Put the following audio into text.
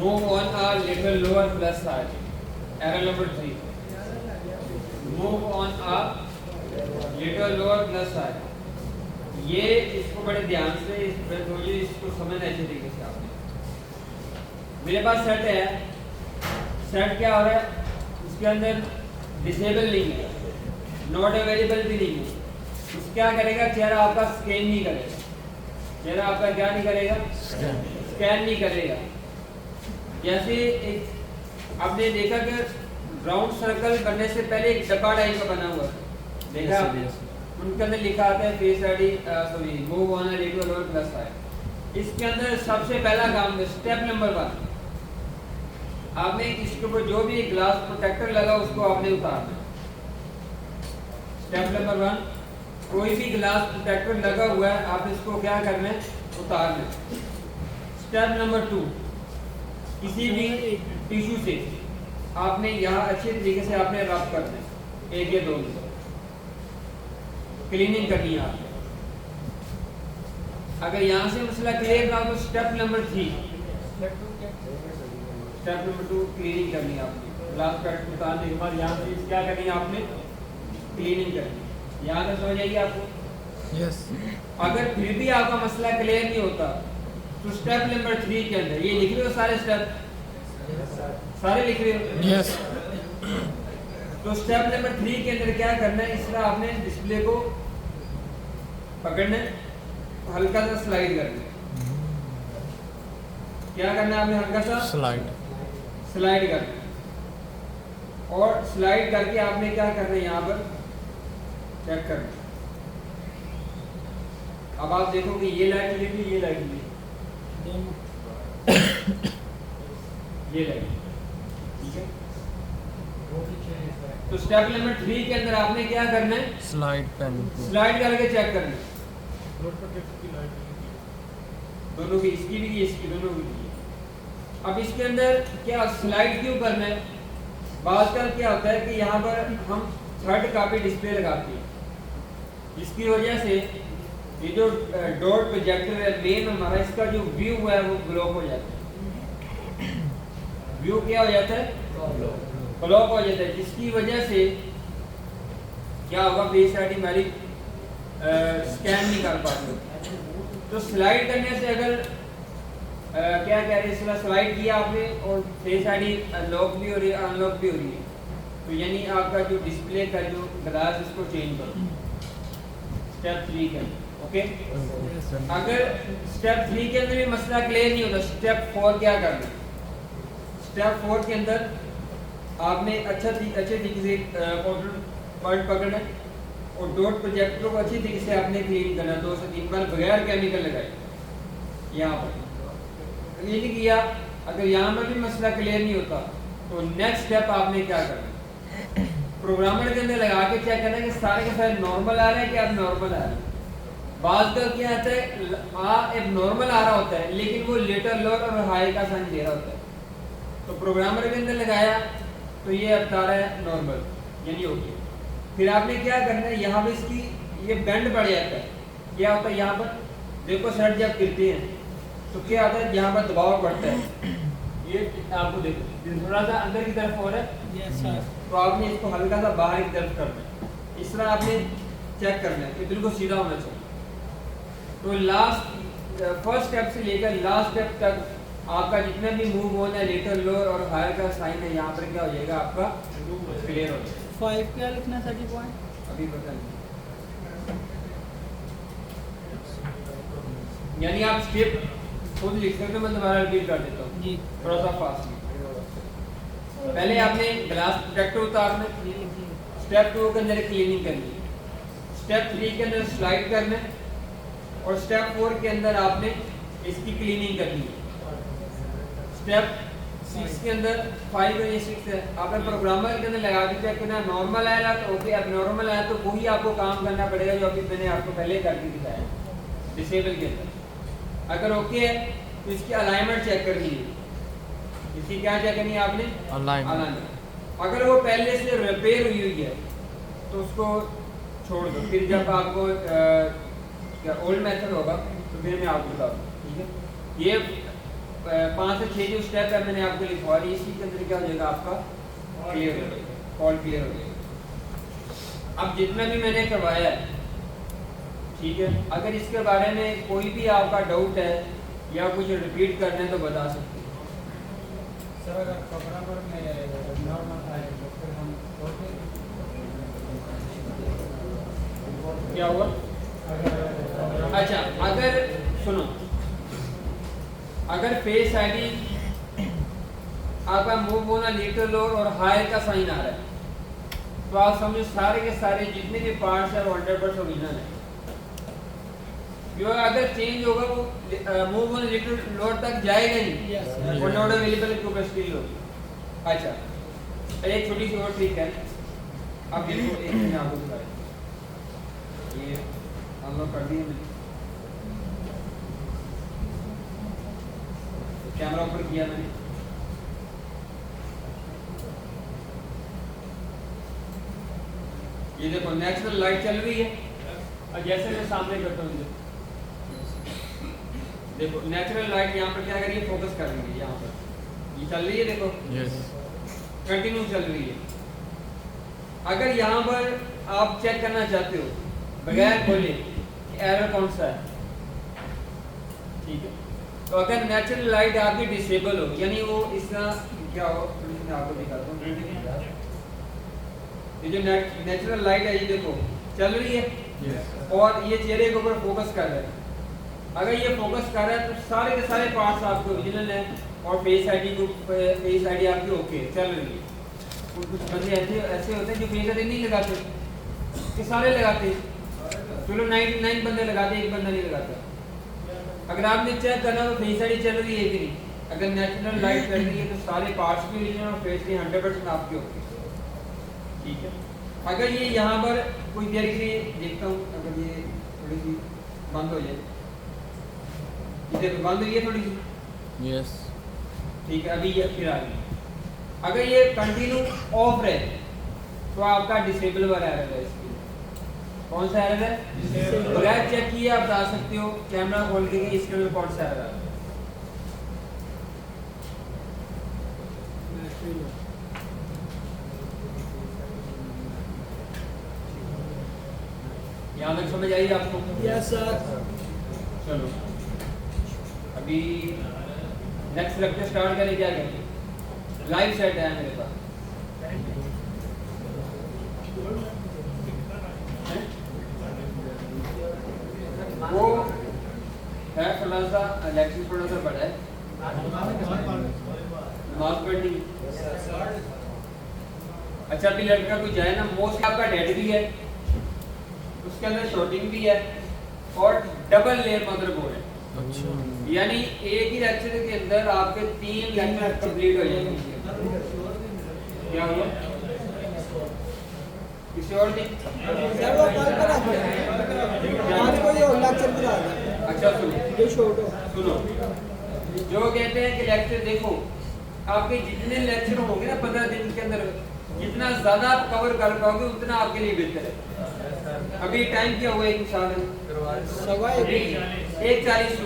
Move on a little lower plus side. Error number 3. Move on a little lower plus side. ये इसको बड़े ध्यान से इसको समझना अच्छे तरीके से आपने। मेरे पास सेट है, सेट क्या हो रहा है, उसके अंदर डिसेबल नहीं है, नॉट अवेलेबल भी नहीं है। उस क्या करेगा, चेहरा आपका स्कैन नहीं करेगा, चेहरा आपका क्या नहीं करेगा, स्कैन नहीं करेगा। जैसे एक आपने देखा कि राउंड सर्कल बनने से पहले एक डब्बा टाइप का बना हुआ है, देखा आपने, उनके अंदर लिखा आता है face ID sorry move on a little lower plus side. इसके अंदर सबसे पहला काम है स्टेप नंबर 1, आपने इसके ऊपर जो भी ग्लास प्रोटेक्टर लगा उसको आपने उतारना। स्टेप नंबर 1, कोई भी ग्लास प्रोटेक्टर लगा हुआ है आप इसको क्या करना है, उतारना। स्टेप नंबर 2, किसी भी टिश्यू से आपने यहाँ अच्छे तरीके से आपने रब करना है, एक या दो मिनट क्लीनिंग करनी है आपने। अगर यहाँ से मसला क्लियर ना हो तो step number 3, step number 2 cleaning करनी है आपने। ग्लास कट उतारने के बाद यहाँ से क्या करनी है आपने, क्लीनिंग करनी है। यहाँ तक समझ आएगी आपको? यस। अगर फिर भी आपका मसला क्लियर नहीं होता तो स्टेप नंबर 3 के अंदर ये लिख रहे हो सारे स्टेप, सारे लिख रहे हो? यस। तो स्टेप नंबर 3 के अंदर क्या करना है, इस तरह आपने डिस्प्ले को पकड़ना है, हल्का सा स्लाइड करना है। क्या करना है आपने, हल्का सा स्लाइड करना है। और स्लाइड करके आपने क्या करना है, यहाँ पर चेक करना है। अब आप देखोगे ये लाइट चलेगी, ये लाइट चलेगी, ये लाइट, ठीक है। तो स्टेप नंबर 3 के अंदर आपने क्या करना है, स्लाइड स्लाइड करके चेक करना है। दोनों की, इसकी भी इसकी, दोनों की। अब इसके अंदर क्या स्लाइड क्यों करना है, बात कर क्या होता है कि यहाँ पर हम थर्ड कॉपी डिस्प्ले लगाते हैं, जिसकी वजह से ये जो डॉट प्रोजेक्टर है मेन हमारा, इसका जो व्यू है वो ब्लॉक हो जाता है। व्यू क्या हो जाता है, ब्लॉक हो जाता है, जिसकी वजह से क्या होगा, फेस आईडी हमारी स्कैन नहीं कर पाते। तो स्लाइड करने से अगर क्या कह रहे हैं, स्लाइड किया आपने और फेस आईडी लॉक भी हो रही है, अनलॉक भी हो रही है, तो यानी आपका जो डिस्प्ले का जो ग्लास इसको चेंज करो। स्टेप 3 के अंदर, ओके। अगर स्टेप 3 के अंदर भी मसला क्लियर नहीं होता, स्टेप 4 क्या करना है, स्टेप 4 के अंदर आपने अच्छे तरीके से पॉइंट पकड़ना है और डॉट प्रोजेक्टर को अच्छी तरीके से आपने क्लीन करना 2 से 3 बार बगैर केमिकल लगाए। यहाँ पर क्लीन किया, अगर यहाँ पर भी मसला क्लियर नहीं होता तो नेक्स्ट स्टेप आपने क्या करना है, प्रोग्रामर के अंदर लगा के चेक करना है कि सारे के सारे नॉर्मल आ रहे हैं कि अब नॉर्मल आ रहे हैं। बात का क्या आता है, अब नॉर्मल आ रहा होता है लेकिन वो लेटर लोअर और हाई का साइन दे रहा होता है। तो प्रोग्रामर के अंदर लगाया तो ये अब आ रहा है नॉर्मल, यानी ओके। फिर आपने क्या करना है, यहाँ पे इसकी ये बेंड बढ़ जाता है। क्या होता है, यहाँ पर देखो शर्ट जब गिरती है तो क्या होता है, यहाँ पर दबाव बढ़ता है। ये आपको देखो थोड़ा सा अंदर की तरफ हो रहा है, तो आपने इसको हल्का सा बाहर की तरफ करना है। इस तरह आपने चेक करना है कि बिल्कुल सीधा होना चाहिए। तो लास्ट फर्स्ट स्टेप से लेकर लास्ट स्टेप तक आपका जितना भी मूव होना है, लेटर लोअर और हायर का साइन है, यहाँ पर क्या हो जाएगा, आपका क्लियर हो जाएगा। 5 क्या लिखना है, 30 पॉइंट अभी पता नहीं, यानी आप स्टेप खुद लिख सकते हो, मैं दोबारा रिपीट कर देता हूँ जी, थोड़ा सा फास्ट। पहले आपने ग्लास प्रोटेक्टर उतारना, स्टेप 2 के अंदर क्लीनिंग करनी, स्टेप 3 के अंदर स्लाइड करना और स्टेप 4 के अंदर आपने इसकी क्लीनिंग करनी है। स्टेप 6 के अंदर 5 और 6 है, अगर प्रोग्रामर के अंदर लगा के चेक करना नॉर्मल आया तो ओके, अब नॉर्मल आया तो वही आपको काम करना पड़ेगा जो अभी मैंने आपको पहले करके दिखाया डिसेबल के अंदर। अगर ओके है तो इसकी अलाइनमेंट चेक करनी है, इसकी क्या चेक करनी है आपने, अलाइनमेंट। अगर वो पहले से रिपेयर हुई है तो उसको छोड़ दो, फिर जब आपको क्या ओल्ड मेथड होगा तो फिर मैं आपको बताऊँ, ठीक है। ये 5 से 6 जो स्टेप है मैंने आपको लिखवा दी, इसी के अंदर क्या हो जाएगा आपका क्लियर हो जाएगा, फॉल्ट क्लियर हो जाएगा। अब जितना भी मैंने करवाया है, ठीक है, अगर इसके बारे में कोई भी आपका डाउट है या कुछ रिपीट करना है तो बता सकते हैं। सर अगर प्रोग्रामर में नॉर्मल आए तो फिर हम क्या हुआ? अच्छा, अगर सुनो, अगर फेस आईडी आपका मूव होना लिटिल और हायर का साइन आ रहा है तो आप समझो सारे के सारे जितने भी पार्ट्स है वो 100% ओरिजिनल है। जो अगर चेंज होगा वो मूव होना लिटिल लोअर तक जाएगा ही, वो नॉट अवेलेबल कैपेसिटी होगी। अच्छा, एक छोटी सी और ट्रिक है, अब देखो एक मैंने आपको दिखाया, ये अनलॉक कर दिया मैंने, कैमरा ऊपर किया मैंने, ये देखो नेचुरल लाइट चल रही है। और जैसे मैं सामने करता हूँ, देखो नेचुरल लाइट यहाँ पर क्या कर रही है, फोकस कर रही है, यहाँ पर ये चल रही है, देखो कंटिन्यू चल रही है। अगर यहाँ पर आप चेक करना चाहते हो बगैर खोले एरर कौन सा है, ठीक है, तो अगर नेचुरल लाइट आपकी डिसेबल हो, यानी वो इसका क्या हो, मैं आपको दिखाता हूँ, ये जो नेचुरल लाइट है ये देखो चल रही है और ये चेहरे के ऊपर फोकस कर रहा है। अगर ये फोकस कर रहा है तो सारे के सारे पार्ट्स आपके ओरिजिनल है और फेस आईडी आपकी ओके चल रही है। कुछ बंदे ऐसे होते हैं जो फेस आईडी नहीं लगाते, ये सारे लगाते हैं, चलो 99 बंदे लगाते, एक बंदा नहीं लगाता। अगर आपने चेक करना तो फेस आईडी चल रही है कि नहीं, अगर नेचुरल लाइट चल रही है तो सारे पार्ट्स भी ओरिजिनल और फेस भी 100% आपके ओके, ठीक है। अगर ये यहाँ पर कुछ देर के लिए देखता हूँ, अगर ये थोड़ी सी बंद हो जाए, ये बंद हुई है थोड़ी सी, यस ठीक है, अभी ये फिर आ गई। अगर ये कंटिन्यू ऑफ रहे तो आपका डिसेबल वाला एरर है, इसके कौन सा एरर है, बगैर चेक किए आप बता सकते हो कैमरा खोल के कि इसके में कौन सा एरर है। यहाँ तक समझ आई आपको? Yes sir. चलो अभी नेक्स्ट लेक्चर स्टार्ट करें, क्या करें, लाइव सेट है मेरे पास, वो है थोड़ा सा लेक्चर थोड़ा सा बड़ा है, नमाज पढ़नी। अच्छा अभी लड़का कोई जाए ना, मोस्ट आपका डेड भी है, उसके अंदर शॉर्टिंग भी है और डबल लेयर मदरबोर्ड है, यानी एक ही लेक्चर के अंदर आपके 3 लेक्चर कंप्लीट हो जाएंगे। क्या हुआ, किसी और ने सर वो कॉल पर आते हैं आज कोई और लेक्चर भी आ गया। अच्छा सुनो, जो शॉर्ट हो, सुनो, जो कहते हैं कि लेक्चर देखो आपके जितने लेक्चर होंगे ना 15 दिन के अंदर, जितना ज्यादा आप कवर कर पाओगे उतना आपके लिए बेहतर है। अभी टाइम क्या हुआ है, 1:40 सवा 1:40 1:40